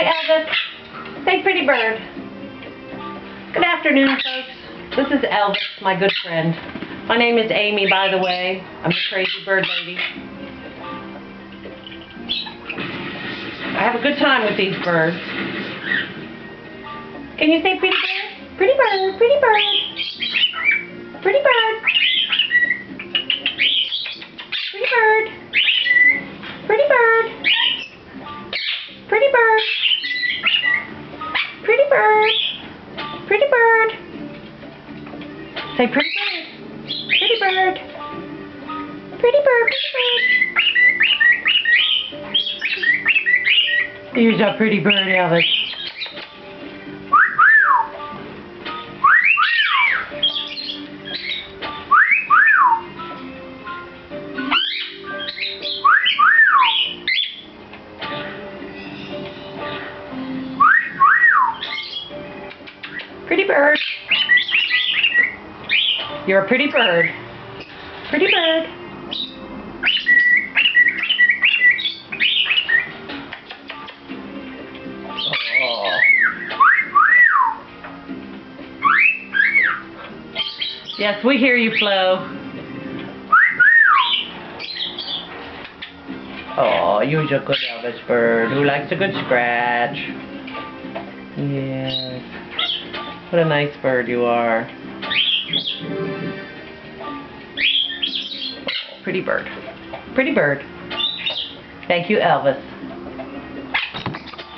Hi, Elvis. Say pretty bird. Good afternoon, folks. This is Elvis, my good friend. My name is Amy, by the way. I'm the crazy bird lady. I have a good time with these birds. Can you say pretty bird? Pretty bird, pretty bird. Pretty bird. Pretty bird. Pretty bird. Pretty bird. Pretty bird. Pretty bird. Say pretty bird. Pretty bird. Pretty bird. Pretty bird. Here's a pretty bird, Elvis. Pretty bird. You're a pretty bird. Pretty bird. Oh. Yes, we hear you, Flo. Oh, you're a good Elvis bird who likes a good scratch. Yes. What a nice bird you are. Pretty bird. Pretty bird. Thank you, Elvis.